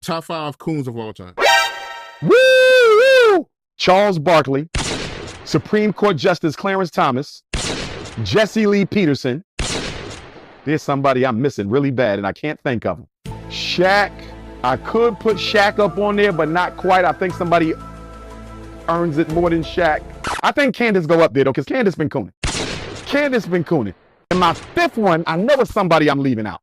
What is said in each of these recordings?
Top 5 coons of all time. Woo! Charles Barkley, Supreme Court Justice Clarence Thomas, Jesse Lee Peterson. There's somebody I'm missing really bad and I can't think of him. Shaq. I could put Shaq up on there, but not quite. I think somebody earns it more than Shaq. I think Candace go up there though, because Candace been cooning. Candace been cooning. And my 5th one, I know it's somebody I'm leaving out.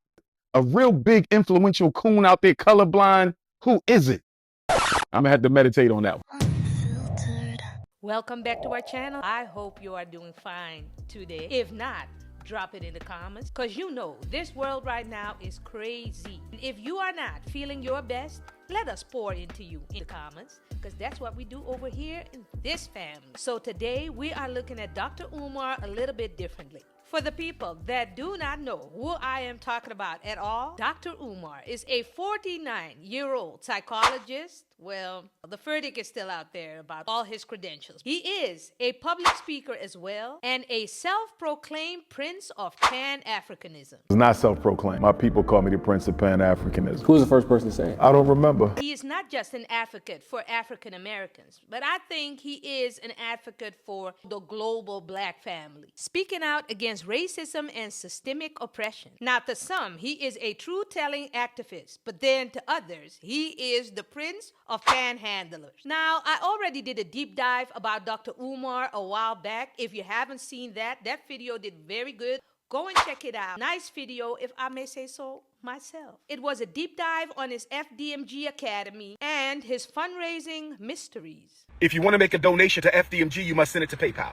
A real big influential coon out there, colorblind. Who is it? I'm gonna have to meditate on that one. Unfiltered. Welcome back to our channel. I hope you are doing fine today. If not, drop it in the comments, because you know this world right now is crazy. If you are not feeling your best, let us pour into you in the comments, because that's what we do over here in this family. So today we are looking at Dr. Umar a little bit differently. For the people that do not know who I am talking about at all, Dr. Umar is a 49-year-old psychologist. Well, the verdict is still out there about all his credentials. He is a public speaker as well, and a self-proclaimed prince of Pan-Africanism. It's not self-proclaimed. My people call me the Prince of Pan-Africanism. Who was the first person to say it? I don't remember. He is not just an advocate for African Americans, but I think he is an advocate for the global black family, speaking out against racism and systemic oppression. Now, to some, he is a truth-telling activist, but then to others, he is the prince of panhandlers. Now, I already did a deep dive about Dr. Umar a while back. If you haven't seen that video did very good. Go and check it out. Nice video, if I may say so myself. It was a deep dive on his FDMG Academy and his fundraising mysteries. If you want to make a donation to FDMG, you must send it to PayPal.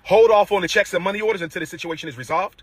Hold off on the checks and money orders until the situation is resolved.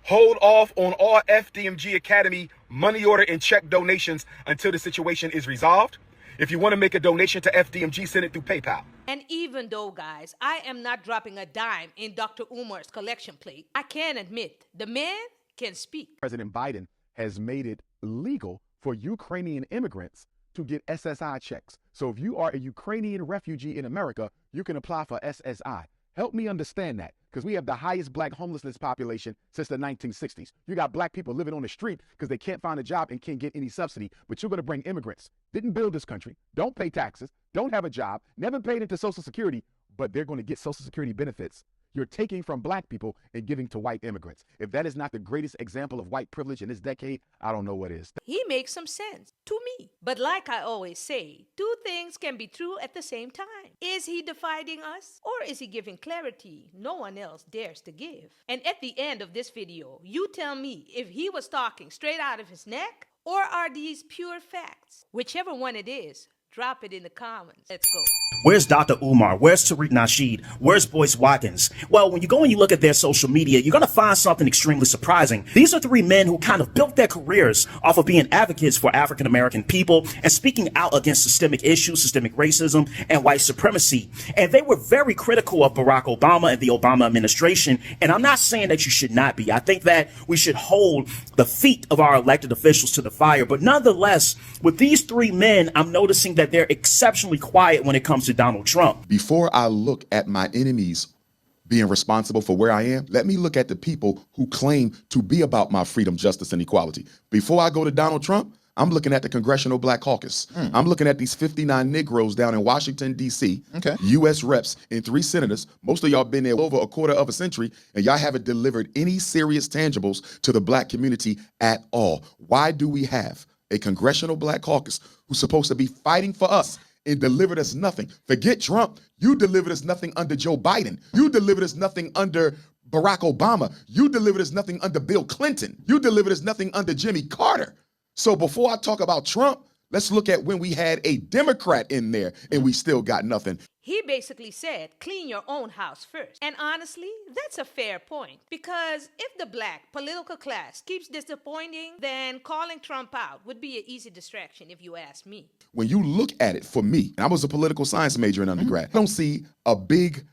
Hold off on all FDMG Academy money order and check donations until the situation is resolved. If you want to make a donation to FDMG, send it through PayPal. And even though, guys, I am not dropping a dime in Dr. Umar's collection plate, I can admit the man can speak. President Biden has made it legal for Ukrainian immigrants to get SSI checks. So if you are a Ukrainian refugee in America, you can apply for SSI. Help me understand that, because we have the highest black homelessness population since the 1960s. You got black people living on the street because they can't find a job and can't get any subsidy, but you're going to bring immigrants. Didn't build this country, don't pay taxes, don't have a job, never paid into Social Security, but they're going to get Social Security benefits. You're taking from black people and giving to white immigrants. If that is not the greatest example of white privilege in this decade, I don't know what is. He makes some sense to me. But like I always say, two things can be true at the same time. Is he dividing us, or is he giving clarity no one else dares to give? And at the end of this video, you tell me if he was talking straight out of his neck, or are these pure facts? Whichever one it is, drop it in the comments. Let's go. Where's Dr. Umar? Where's Tariq Nasheed? Where's Boyce Watkins? Well, when you go and you look at their social media, you're going to find something extremely surprising. These are 3 men who kind of built their careers off of being advocates for African-American people and speaking out against systemic issues, systemic racism, and white supremacy. And they were very critical of Barack Obama and the Obama administration. And I'm not saying that you should not be. I think that we should hold the feet of our elected officials to the fire. But nonetheless, with these 3 men, I'm noticing that they're exceptionally quiet when it comes to Donald Trump. Before I look at my enemies being responsible for where I am, let me look at the people who claim to be about my freedom, justice, and equality. Before I go to Donald Trump, I'm looking at the Congressional Black Caucus. I'm looking at these 59 Negroes down in Washington, D.C., U.S. reps and 3 senators. Most of y'all been there over a quarter of a century, and y'all haven't delivered any serious tangibles to the black community at all. Why do we have a Congressional Black Caucus who's supposed to be fighting for us and delivered us nothing? Forget Trump. You delivered us nothing under Joe Biden. You delivered us nothing under Barack Obama. You delivered us nothing under Bill Clinton. You delivered us nothing under Jimmy Carter. So before I talk about Trump, let's look at when we had a Democrat in there and we still got nothing. He basically said, clean your own house first. And honestly, that's a fair point. Because if the black political class keeps disappointing, then calling Trump out would be an easy distraction if you ask me. When you look at it, for me, I was a political science major in undergrad. I don't see a big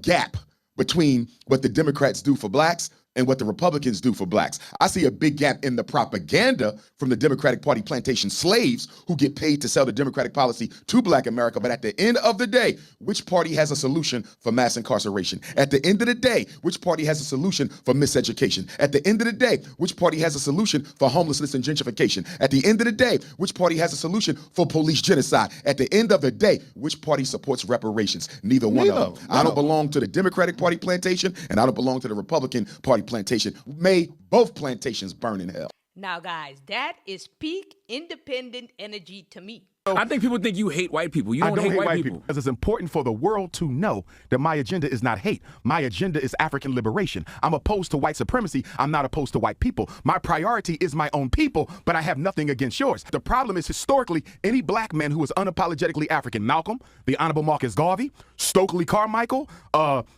gap between what the Democrats do for blacks and what the Republicans do for blacks. I see a big gap in the propaganda from the Democratic Party plantation slaves who get paid to sell the Democratic policy to black America. But at the end of the day, which party has a solution for mass incarceration? At the end of the day, which party has a solution for miseducation? At the end of the day, which party has a solution for homelessness and gentrification? At the end of the day, which party has a solution for police genocide? At the end of the day, which party supports reparations? Neither one of them. I don't belong to the Democratic Party plantation, and I don't belong to the Republican Party plantation. May both plantations burn in hell. Now, guys, that is peak independent energy to me. I think people think you hate white people. You don't, hate white people. Because it's important for the world to know that my agenda is not hate. My agenda is African liberation. I'm opposed to white supremacy. I'm not opposed to white people. My priority is my own people, but I have nothing against yours. The problem is historically, any black man who is unapologetically African, Malcolm, the Honorable Marcus Garvey, Stokely Carmichael,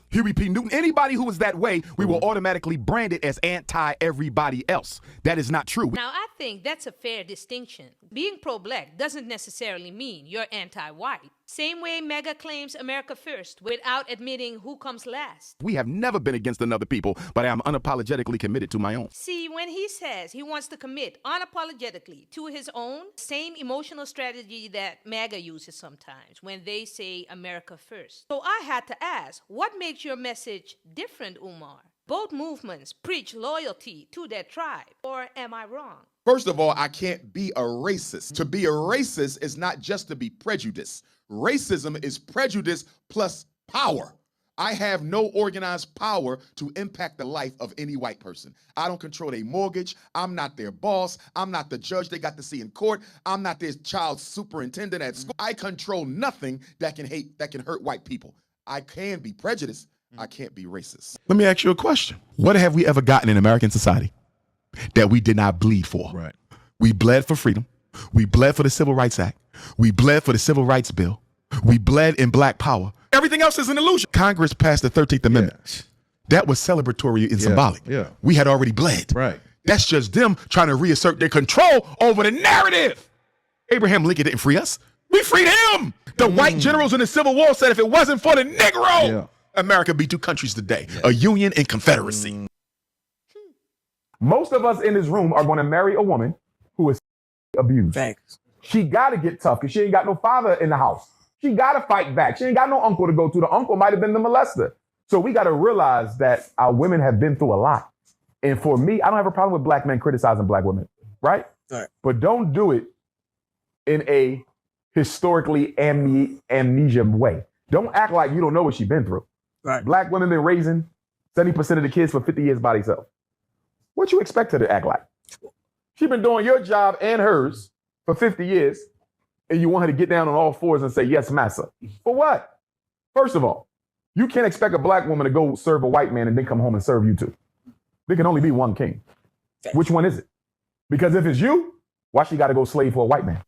Huey P. Newton, anybody who was that way, we will automatically brand it as anti-everybody else. That is not true. Now, I think that's a fair distinction. Being pro-black doesn't necessarily mean you're anti-white. Same way MAGA claims America first without admitting who comes last. We have never been against another people, but I am unapologetically committed to my own. See, when he says he wants to commit unapologetically to his own, same emotional strategy that MAGA uses sometimes when they say America first. So I had to ask, what makes your message different, Umar? Both movements preach loyalty to their tribe, or am I wrong? First of all, I can't be a racist. To be a racist is not just to be prejudiced. Racism is prejudice plus power. I have no organized power to impact the life of any white person. I don't control their mortgage. I'm not their boss. I'm not the judge they got to see in court. I'm not their child's superintendent at school. I control nothing that can hurt white people. I can be prejudiced. I can't be racist. Let me ask you a question. What have we ever gotten in American society that we did not bleed for? Right. We bled for freedom. We bled for the Civil Rights Act. We bled for the Civil Rights Bill. We bled in Black Power. Everything else is an illusion. Congress passed the 13th Amendment. Yes. That was celebratory and symbolic. Yeah. We had already bled. Right. That's just them trying to reassert their control over the narrative. Abraham Lincoln didn't free us. We freed him. The white generals in the Civil War said if it wasn't for the Negro, America would be two countries today, a union and confederacy. Most of us in this room are going to marry a woman who is abused. Thanks. She got to get tough because she ain't got no father in the house. She got to fight back. She ain't got no uncle to go to. The uncle might have been the molester. So we got to realize that our women have been through a lot. And for me, I don't have a problem with black men criticizing black women, right? But don't do it in a historically amnesia way. Don't act like you don't know what she's been through. Right. Black women been raising 70% of the kids for 50 years by themselves. What you expect her to act like? She been doing your job and hers for 50 years, and you want her to get down on all fours and say, yes, massa. For what? First of all, you can't expect a black woman to go serve a white man and then come home and serve you too. There can only be one king. Which one is it? Because if it's you, why she got to go slave for a white man?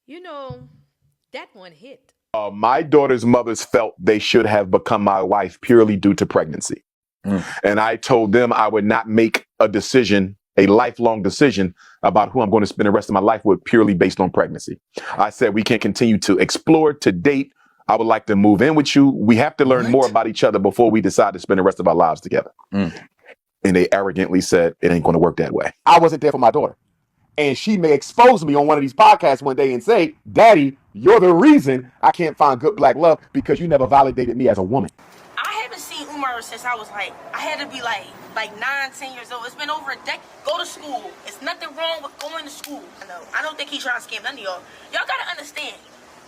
You know, that one hit. My daughter's mothers felt they should have become my wife purely due to pregnancy. And I told them I would not make a decision, a lifelong decision about who I'm going to spend the rest of my life with purely based on pregnancy. I said, we can continue to explore, to date. I would like to move in with you. We have to learn more about each other before we decide to spend the rest of our lives together. And they arrogantly said, it ain't going to work that way. I wasn't there for my daughter. And she may expose me on one of these podcasts one day and say, Daddy, you're the reason I can't find good black love because you never validated me as a woman. I haven't seen Umar since I was I had to be like 9-10 years old. It's been over a decade. Go to school. It's nothing wrong with going to school. I don't think he's trying to scam none of y'all. Y'all gotta understand,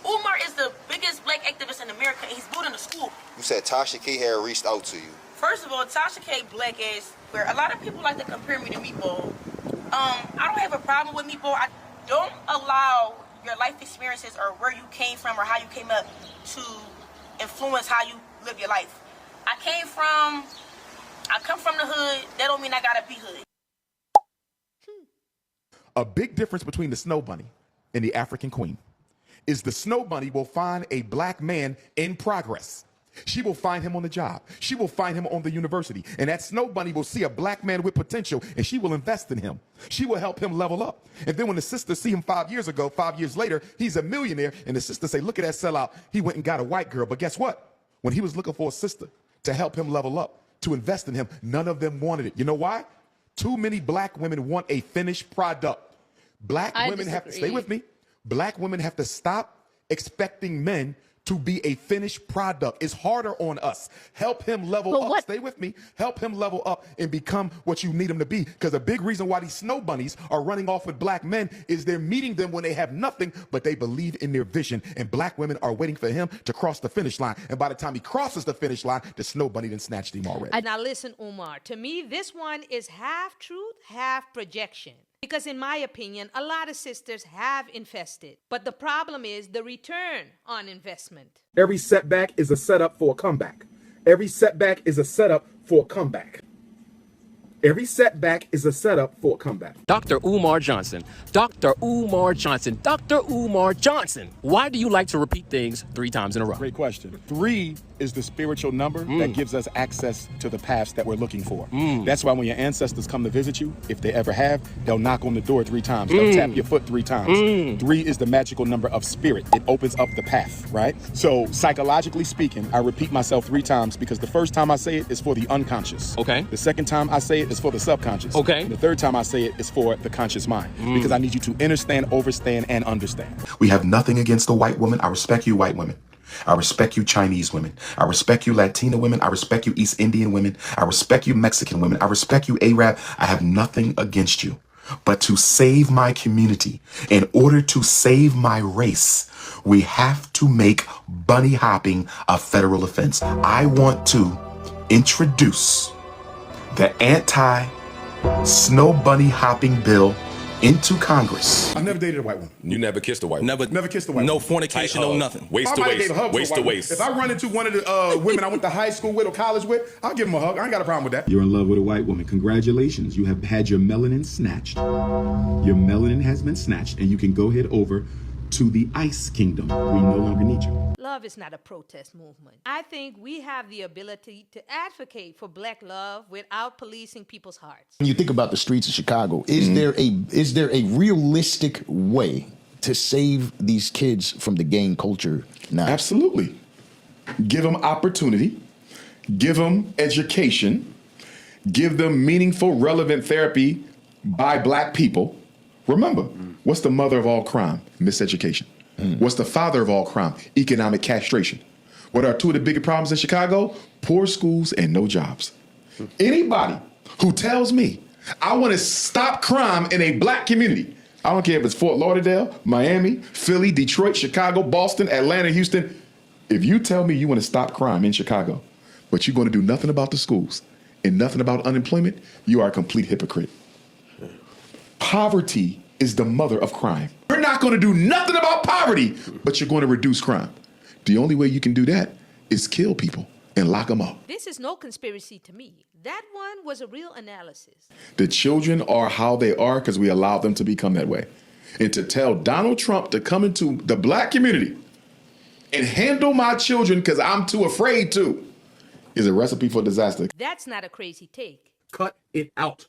Umar is the biggest black activist in America, and he's building a school. You said Tasha K had reached out to you. First of all, Tasha K black ass, where a lot of people like to compare me to Meatball. I don't have a problem with Meatball. I don't allow your life experiences or where you came from or how you came up to influence how you live your life. I come from the hood. That don't mean I gotta be hood. A big difference between the snow bunny and the African queen is the snow bunny will find a black man in progress. She will find him on the job. She will find him on the university. And that snow bunny will see a black man with potential and she will invest in him. She will help him level up. And then when the sisters see him 5 years ago, 5 years later, he's a millionaire. And the sisters say, look at that sellout. He went and got a white girl. But guess what? When he was looking for a sister to help him level up, to invest in him. None of them wanted it. You know why? Too many black women want a finished product. Black women have to, stay with me. Black women have to stop expecting men to be a finished product. It's harder on us. Help him level up. Stay with me. Help him level up and become what you need him to be. Because a big reason why these snow bunnies are running off with black men is they're meeting them when they have nothing, but they believe in their vision. And black women are waiting for him to cross the finish line. And by the time he crosses the finish line, the snow bunny done snatched him already. Now listen, Umar, to me, this one is half truth, half projection. Because in my opinion, a lot of sisters have invested. But the problem is the return on investment. Every setback is a setup for a comeback. Every setback is a setup for a comeback. Every setback is a setup for a comeback. Dr. Umar Johnson. Dr. Umar Johnson. Dr. Umar Johnson. Why do you like to repeat things 3 times in a row? Great question. 3 is the spiritual number that gives us access to the paths that we're looking for. That's why when your ancestors come to visit you, if they ever have, they'll knock on the door 3 times. They'll tap your foot 3 times. 3 is the magical number of spirit. It opens up the path, right? So psychologically speaking, I repeat myself 3 times because the first time I say it is for the unconscious. Okay. The second time I say it is for the subconscious. Okay. And the third time I say it is for the conscious mind. Because I need you to understand, overstand, and understand. We have nothing against the white woman. I respect you, white women. I respect you, Chinese women. I respect you, Latina women. I respect you, East Indian women. I respect you, Mexican women. I respect you, Arab. I have nothing against you. But to save my community, in order to save my race, we have to make bunny hopping a federal offense. I want to introduce the anti-snow bunny hopping bill into Congress. I've never dated a white woman. You never kissed a white woman? Never kissed a white woman. No fornication, no nothing. Waist to waist. Waist to waist. If I run into one of the women I went to high school with or college with, I'll give them a hug. I ain't got a problem with that. You're in love with a white woman. Congratulations. You have had your melanin snatched. Your melanin has been snatched, and you can go head over to the Ice Kingdom. We no longer need you. Love is not a protest movement. I think we have the ability to advocate for black love without policing people's hearts. When you think about the streets of Chicago, is there a realistic way to save these kids from the gang culture now? Absolutely. Give them opportunity. Give them education. Give them meaningful, relevant therapy by black people. Remember, what's the mother of all crime? Miseducation. What's the father of all crime? Economic castration. What are 2 of the biggest problems in Chicago? Poor schools and no jobs. Anybody who tells me I want to stop crime in a black community, I don't care if it's Fort Lauderdale, Miami, Philly, Detroit, Chicago, Boston, Atlanta, Houston. If you tell me you want to stop crime in Chicago, but you're going to do nothing about the schools and nothing about unemployment, you are a complete hypocrite. Poverty is the mother of crime. You're not going to do nothing about poverty, but you're going to reduce crime. The only way you can do that is kill people and lock them up. This is no conspiracy to me. That one was a real analysis. The children are how they are because we allowed them to become that way. And to tell Donald Trump to come into the black community and handle my children because I'm too afraid to is a recipe for disaster. That's not a crazy take. Cut it out.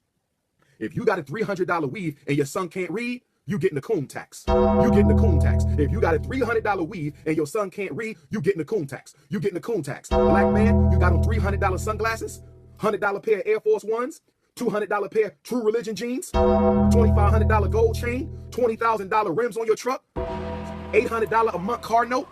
If you got a $300 weave and your son can't read, you getting the coon tax. You getting the coon tax. If you got a $300 weave and your son can't read, you getting the coon tax. You getting the coon tax. Black man, you got on $300 sunglasses, $100 pair of Air Force Ones, $200 pair True Religion jeans, $2,500 gold chain, $20,000 rims on your truck, $800 a month car note,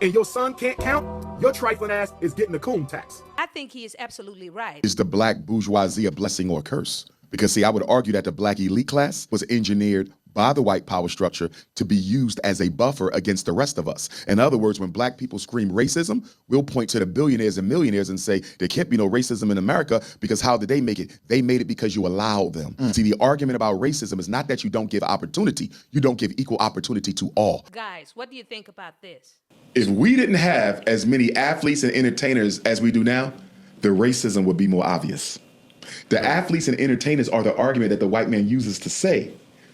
and your son can't count, your trifling ass is getting the coon tax. I think he is absolutely right. Is the black bourgeoisie a blessing or a curse? Because, see, I would argue that the black elite class was engineered by the white power structure to be used as a buffer against the rest of us. In other words, when black people scream racism, we'll point to the billionaires and millionaires and say, there can't be no racism in America because how did they make it? They made it because you allowed them. See, the argument about racism is not that you don't give opportunity, you don't give equal opportunity to all. Guys, what do you think about this? If we didn't have as many athletes and entertainers as we do now, the racism would be more obvious. The athletes and entertainers are the argument that the white man uses to say,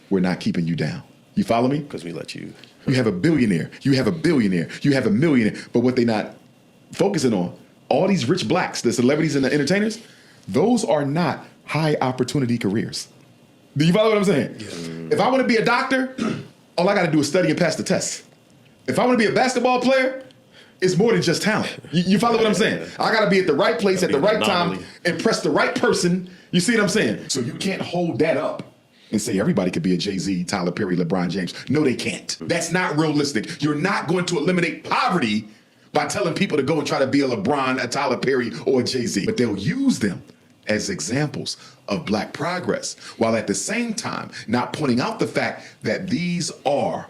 we're not keeping you down. You follow me? Because we let you. You have a billionaire, you have a billionaire, you have a millionaire, but what they're not focusing on, all these rich blacks, the celebrities and the entertainers, those are not high opportunity careers. Do you follow what I'm saying? Yeah. If I want to be a doctor, all I got to do is study and pass the test. If I want to be a basketball player, It's more than just talent. You follow what I'm saying? I got to be at the right place at the right time and press the right person. You see what I'm saying? So you can't hold that up and say everybody could be a Jay-Z, Tyler Perry, LeBron James. No, they can't. That's not realistic. You're not going to eliminate poverty by telling people to go and try to be a LeBron, a Tyler Perry, or a Jay-Z. But they'll use them as examples of black progress, while at the same time not pointing out the fact that these are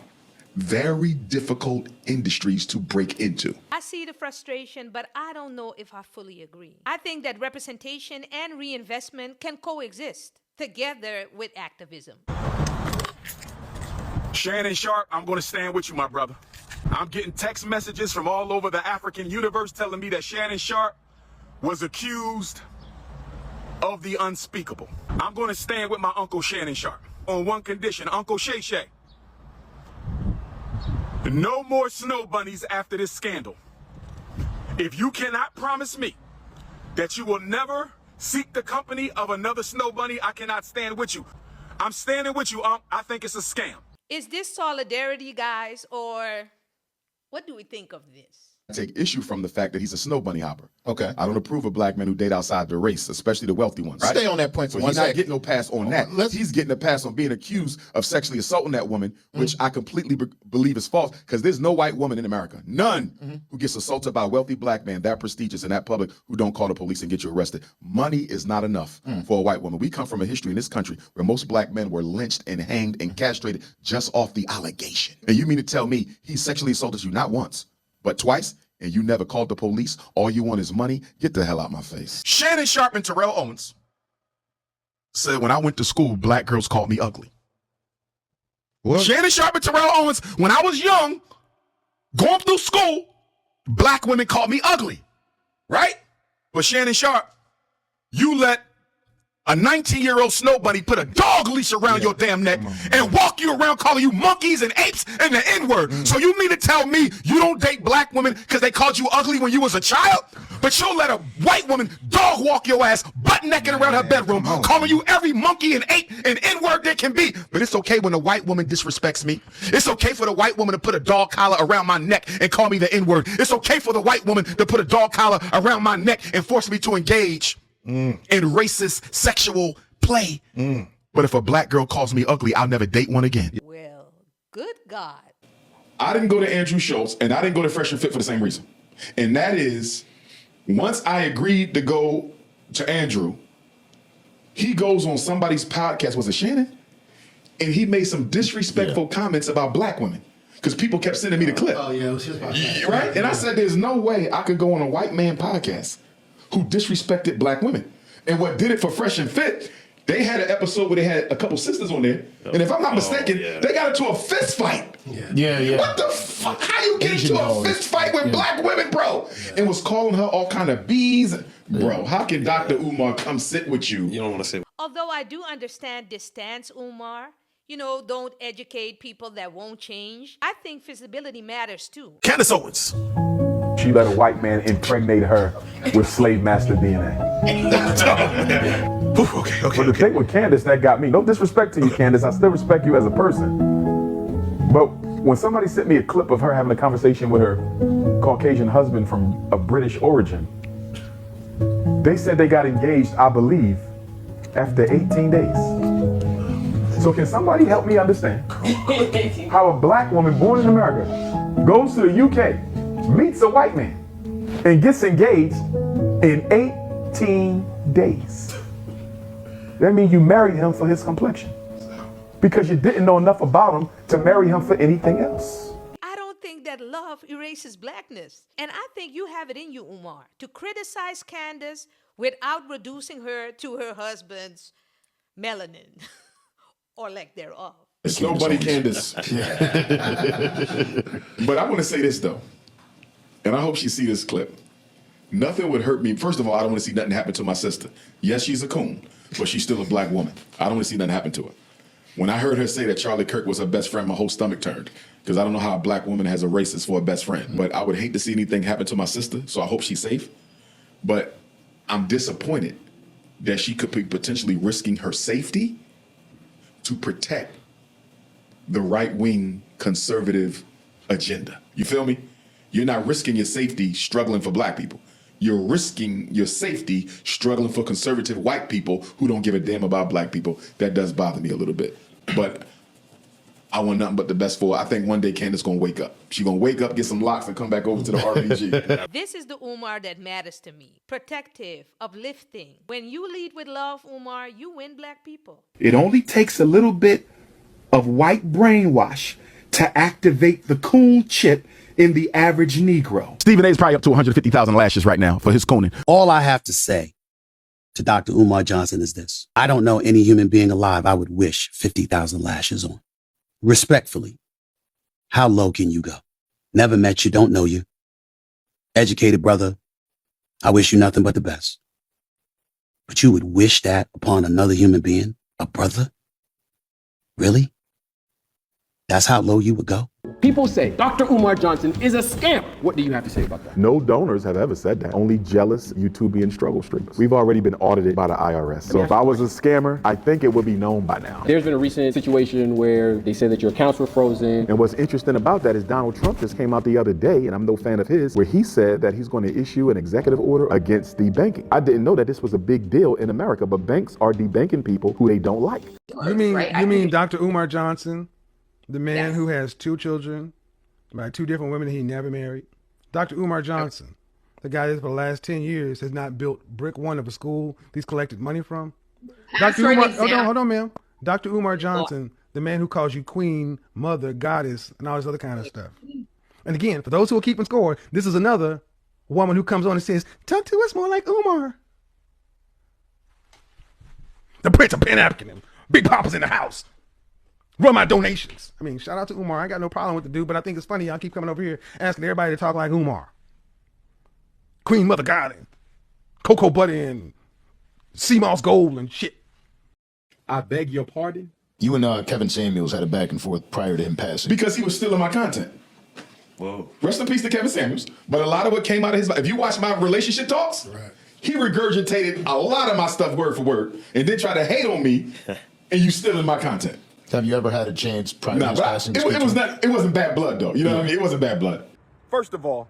very difficult industries to break into. I see the frustration, but I don't know if I fully agree. I think that representation and reinvestment can coexist together with activism. Shannon Sharp, I'm going to stand with you, my brother. I'm getting text messages from all over the African universe telling me that Shannon Sharp was accused of the unspeakable. I'm going to stand with my Uncle Shannon Sharp on one condition, Uncle Shay Shay. No more snow bunnies after this scandal. If you cannot promise me that you will never seek the company of another snow bunny, I cannot stand with you. I'm standing with you, I think it's a scam. Is this solidarity, guys, or what do we think of this? I take issue from the fact that he's a snow bunny hopper. Okay. I don't approve of black men who date outside the race, especially the wealthy ones. Stay on that point for so one he's second. not getting no pass on that. He's getting a pass on being accused of sexually assaulting that woman, which I completely believe is false, because there's no white woman in America, none, who gets assaulted by a wealthy black man that prestigious and that public who don't call the police and get you arrested. Money is not enough for a white woman. We come from a history in this country where most black men were lynched and hanged and castrated just off the allegation. And you mean to tell me he sexually assaulted you not once, but twice? And you never called the police? All you want is money? Get the hell out my face. Shannon Sharp and Terrell Owens said, when I went to school, black girls called me ugly. What? Shannon Sharp and Terrell Owens, when I was young, going through school, black women called me ugly, right? But Shannon Sharp, you let a 19-year-old snow bunny put a dog leash around your damn neck and walk you around calling you monkeys and apes and the N-word. So you mean to tell me you don't date black women because they called you ugly when you was a child? But you'll let a white woman dog walk your ass butt naked around her bedroom, calling you every monkey and ape and N-word there can be. But it's okay when a white woman disrespects me. It's okay for the white woman to put a dog collar around my neck and call me the N-word. It's okay for the white woman to put a dog collar around my neck and force me to engage in racist sexual play. But if a black girl calls me ugly, I'll never date one again. Well, good God. I didn't go to Andrew Schultz and I didn't go to Fresh and Fit for the same reason. And that is, once I agreed to go to Andrew, he goes on somebody's podcast, was it Shannon? And he made some disrespectful comments about black women. Because people kept sending me the clip. Oh, yeah, it was his podcast. Right? And I said, there's no way I could go on a white man podcast who disrespected black women. And what did it for Fresh and Fit, they had an episode where they had a couple sisters on there. And if I'm not mistaken, they got into a fist fight. Yeah. What the fuck? How you get into a fist fight with black women, bro? And was calling her all kind of bees. Bro, how can Dr. Umar come sit with you? You don't want to say. Although I do understand this stance, Umar, don't educate people that won't change. I think visibility matters too. Candace Owens. She let a white man impregnate her with slave master DNA. But the thing with Candace that got me, no disrespect to you, Candace, I still respect you as a person. But when somebody sent me a clip of her having a conversation with her Caucasian husband from a British origin, they said they got engaged, I believe, after 18 days. So can somebody help me understand how a black woman born in America goes to the UK, meets a white man, and gets engaged in 18 days? That means you married him for his complexion because you didn't know enough about him to marry him for anything else. I don't think that love erases blackness. And I think you have it in you, Umar, to criticize Candace without reducing her to her husband's melanin or lack thereof. It's nobody Candace. But I want to say this, though, and I hope she see this clip. Nothing would hurt me. First of all, I don't want to see nothing happen to my sister. Yes, she's a coon, but she's still a black woman. I don't want to see nothing happen to her. When I heard her say that Charlie Kirk was her best friend, my whole stomach turned, because I don't know how a black woman has a racist for a best friend. But I would hate to see anything happen to my sister, so I hope she's safe. But I'm disappointed that she could be potentially risking her safety to protect the right-wing conservative agenda. You feel me? You're not risking your safety struggling for black people. You're risking your safety struggling for conservative white people who don't give a damn about black people. That does bother me a little bit. But I want nothing but the best for her. I think one day Candace gonna wake up. She gonna wake up, get some locks, and come back over to the RPG. This is the Umar that matters to me. Protective, uplifting. When you lead with love, Umar, you win black people. It only takes a little bit of white brainwash to activate the coon chip in the average Negro. Stephen A is probably up to 150,000 lashes right now for his cooning. All I have to say to Dr. Umar Johnson is this. I don't know any human being alive I would wish 50,000 lashes on. Respectfully, how low can you go? Never met you, don't know you. Educated brother, I wish you nothing but the best. But you would wish that upon another human being, a brother? Really? That's how low you would go? People say Dr. Umar Johnson is a scammer. What do you have to say about that? No donors have ever said that. Only jealous YouTubian struggle streamers. We've already been audited by the IRS. So if I was a scammer, I think it would be known by now. There's been a recent situation where they said that your accounts were frozen. And what's interesting about that is Donald Trump just came out the other day, and I'm no fan of his, where he said that he's going to issue an executive order against debanking. I didn't know that this was a big deal in America, but banks are debanking people who they don't like. You mean Dr. Umar Johnson, the man who has 2 children by 2 different women he never married? Dr. Umar Johnson, the guy that for the last 10 years has not built brick one of a school he's collected money from. Dr. Umar, hold on, ma'am. Dr. Umar Johnson, the man who calls you queen, mother, goddess, and all this other kind of stuff. And again, for those who are keeping score, this is another woman who comes on and says, talk to us more like Umar. The Prince of Pan African, Big Papa's in the house. Run my donations. I mean, shout out to Umar. I got no problem with the dude, but I think it's funny. Y'all keep coming over here asking everybody to talk like Umar. Queen Mother God and Cocoa Butter and Sea Moss Gold and shit. I beg your pardon? You and Kevin Samuels had a back and forth prior to him passing. Because he was stealing my content. Whoa. Rest in peace to Kevin Samuels. But a lot of what came out of his, if you watch my relationship talks, he regurgitated a lot of my stuff word for word and then tried to hate on me and you stealing my content. Have you ever had a chance prior to his passing? It wasn't bad blood though. You know what I mean? It wasn't bad blood. First of all,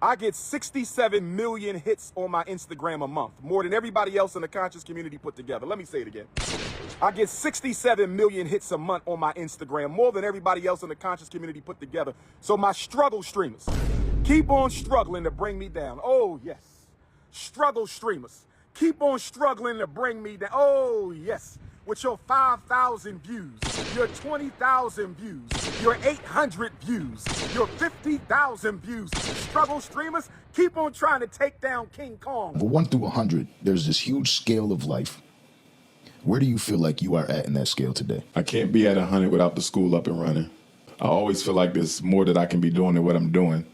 I get 67 million hits on my Instagram a month, more than everybody else in the conscious community put together. Let me say it again. I get 67 million hits a month on my Instagram, more than everybody else in the conscious community put together. So my struggle streamers keep on struggling to bring me down. Oh, yes. Struggle streamers keep on struggling to bring me down. Oh, yes. With your 5,000 views, your 20,000 views, your 800 views, your 50,000 views. Struggle streamers keep on trying to take down King Kong. From 1 through 100, there's this huge scale of life. Where do you feel like you are at in that scale today? I can't be at 100 without the school up and running. I always feel like there's more that I can be doing than what I'm doing.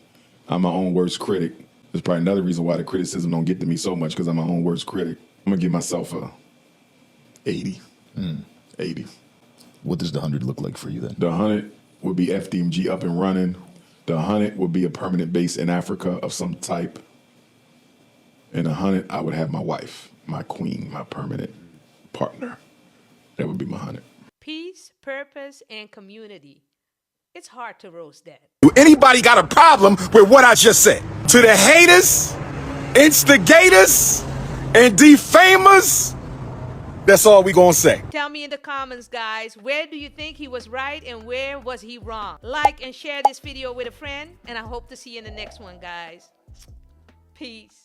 I'm my own worst critic. There's probably another reason why the criticism don't get to me so much, because I'm my own worst critic. I'm gonna give myself a 80. 80. What does the 100 look like for you then? The 100 would be FDMG up and running. The 100 would be a permanent base in Africa of some type. And 100, I would have my wife, my queen, my permanent partner. That would be my 100. Peace, purpose, and community. It's hard to roast that. Do anybody got a problem with what I just said? To the haters, instigators, and defamers, that's all we gonna say. Tell me in the comments, guys, where do you think he was right and where was he wrong? Like and share this video with a friend, and I hope to see you in the next one, guys. Peace.